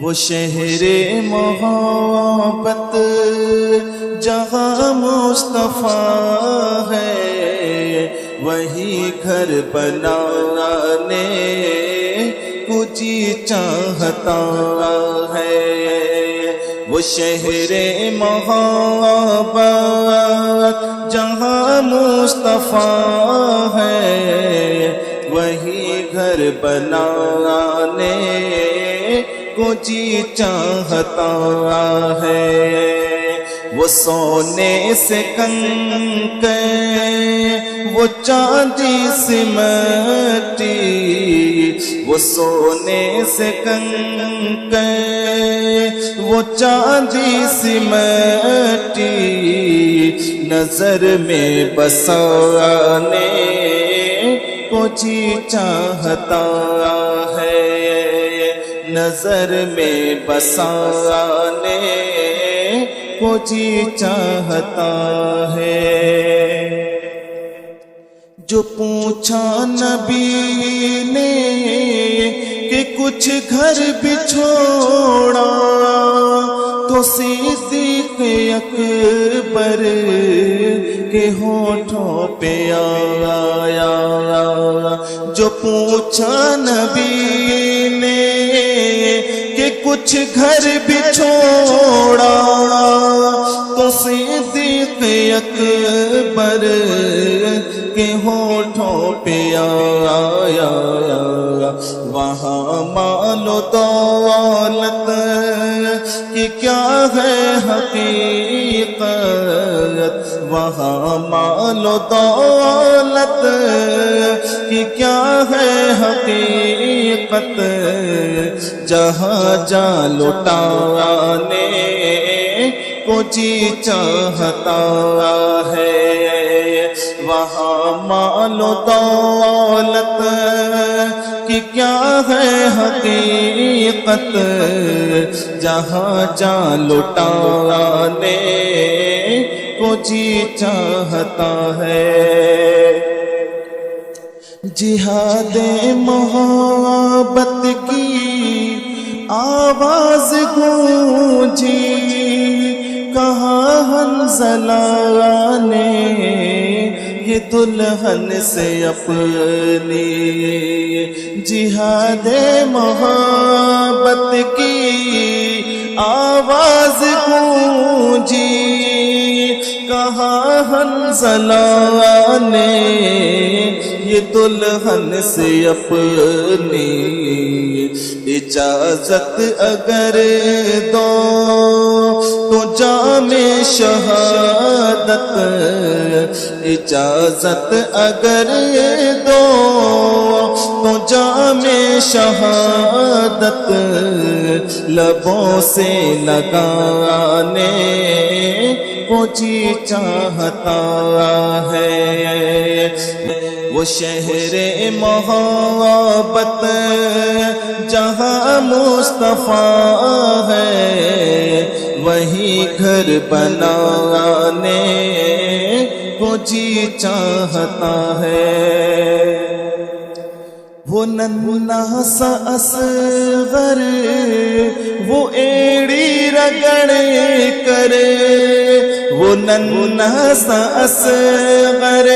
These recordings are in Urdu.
وہ شہر محبت جہاں مصطفیٰ ہے، وہی گھر بنانے کو جی چاہتا ہے۔ وہ شہر محبت جہاں مصطفیٰ ہے، وہی گھر بنانے کو جی چاہتا ہے۔ وہ سونے سے کنکے، وہ چاندی سے مٹی، وہ سونے سے کنکے، وہ چاندی سے مٹی، نظر میں بسانے کو جی چاہتا ہے، نظر میں بسانے کو جی چاہتا ہے۔ جو پوچھا نبی نے کہ کچھ گھر بھی چھوڑا، تو صدیق اکبر کے ہونٹوں پہ آیا۔ جو پوچھا نبی نے کہ کچھ گھر بھی چھوڑا، تو صدیق اکبر کے ہونٹوں پہ آیا۔ وہاں مال و دولت کی کیا ہے حقیقت، وہاں مال و دولت کی کیا ہے حقیقت، جہاں جا لٹانے کو جی چاہتا ہے، وہاں مال و دولت کی کیا ہے حقیقت، جہاں جا لٹانے کو جی چاہتا ہے۔ جہاد محبت کی آواز گونجی، کہاں حنظلہ نے یہ دلہن سے اپنی، جہاد محبت کی آواز گونجی، کہاں حنظلہ نے یہ دلہن سے اپنی، اجازت اگر دو تو جام شہادت، اجازت اگر دو تو جام شہادت، لبوں سے لگانے کو جی چاہتا ہے۔ وہ شہر محبت جہاں مصطفیٰ ہے، وہی گھر بنانے کو جی چاہتا ہے۔ وہ ننھا سا اصغر وہ ایڑی رگڑے کرے، وہ ننھا سا اصغر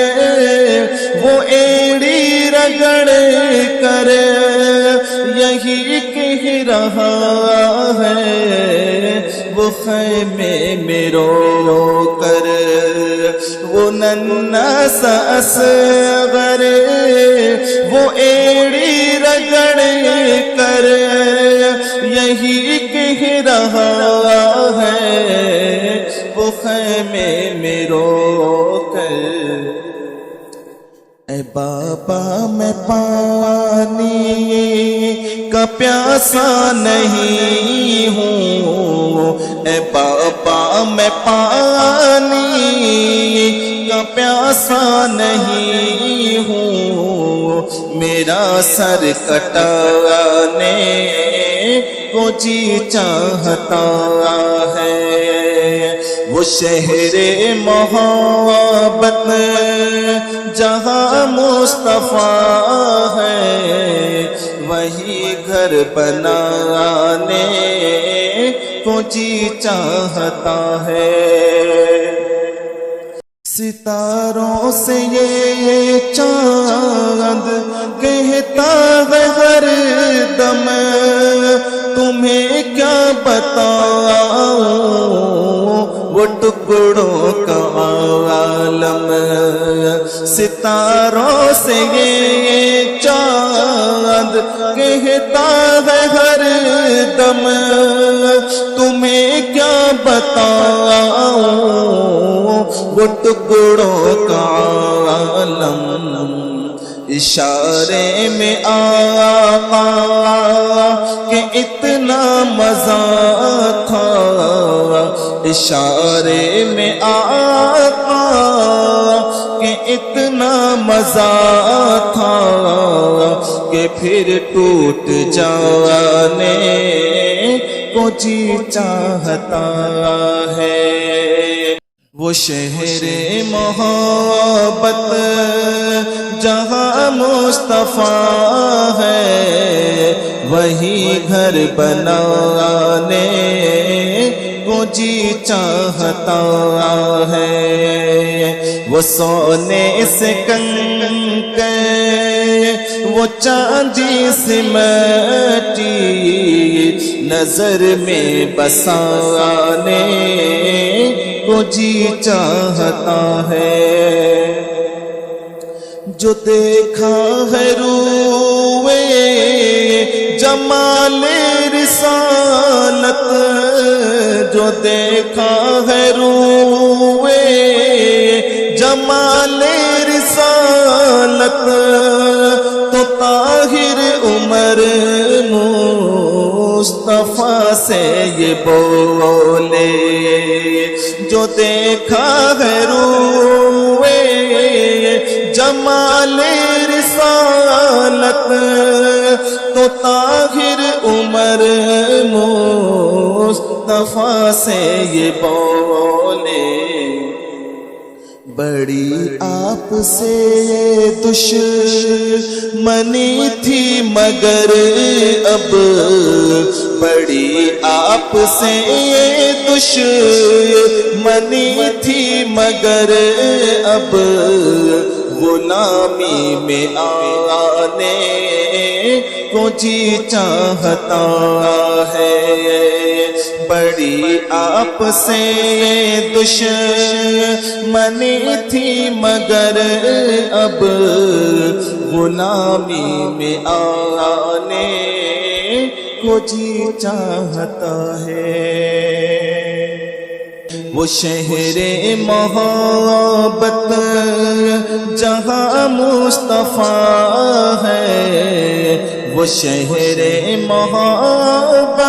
وہ ایڑی رگڑے کرے، یہی کہہ رہا ہے وہ خیمے میں رو کر، وہ ننھا سا اصغر وہ ایڑی رگڑے کر، یہی کہہ رہا ہے وہ خیمے میں رو کر، اے بابا میں پانی کا پیاسا نہیں ہوں، اے بابا میں پانی کا پیاسا نہیں ہوں، میرا سر کٹانے کو جی چاہتا ہے، وہ شہر محبت جہاں مصطفیٰ ہے، وہی گھر بنانے کو جی چاہتا ہے۔ ستاروں سے یہ چاند کہتا ہے ہر دم، تمہیں کیا بتاؤں وہ ٹکڑوں کا عالم۔ ستاروں سے یہ چاند کہتا ہے ہر دم، تمہیں کیا بتاؤں وہ ٹکڑوں کا عالم۔ اشارے میں آقا کہ اتنا مزہ تھا، اشارے میں آقا کہ اتنا مزہ تھا کہ پھر ٹوٹ جانے کو جی چاہتا ہے۔ وہ شہر محبت جہاں مصطفیٰ ہے، وہی گھر بنانے کو جی چاہتا ہے۔ وہ سونے سے کنکر، وہ چاندی سے مٹی، نظر میں بسانے کو جی چاہتا ہے۔ جو دیکھا ہے روئے جمال رسالت، جو دیکھا ہے روئے جمال رسالت، تو طاہر عمر مصطفیٰ سے یہ بولے، جو دیکھا ہے روئے جمال رسالت، تو طاہر عمر مصطفیٰ سے یہ بولے، بڑی آپ سے دشمنی تھی مگر اب، بڑی آپ سے دشمنی تھی مگر اب، غلامی میں آنے کو جی چاہتا ہے۔ بڑی آپ سے دشمنی تھی مگر اب، غلامی میں آنے کو جی چاہتا ہے۔ وہ شہر محبت جہاں مصطفیٰ ہے، وہ شہر محبت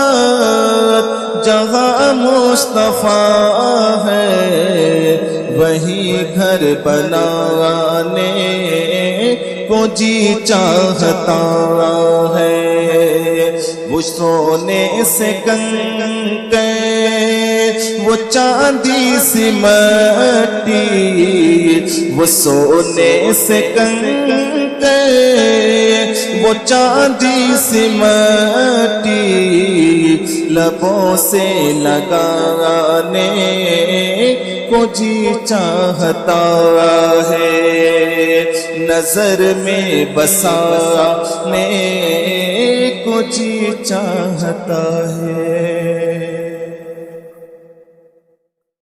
جہاں مصطفیٰ ہے، وہی گھر بنانے کو جی چاہتا ہے۔ وہ سونے سے کنکر، وہ چاندی سی مٹی، وہ سونے سے کنکر، وہ چاندی سی مٹی، لبوں سے لگانے کو جی چاہتا ہے، نظر میں بسانے کو جی چاہتا ہے۔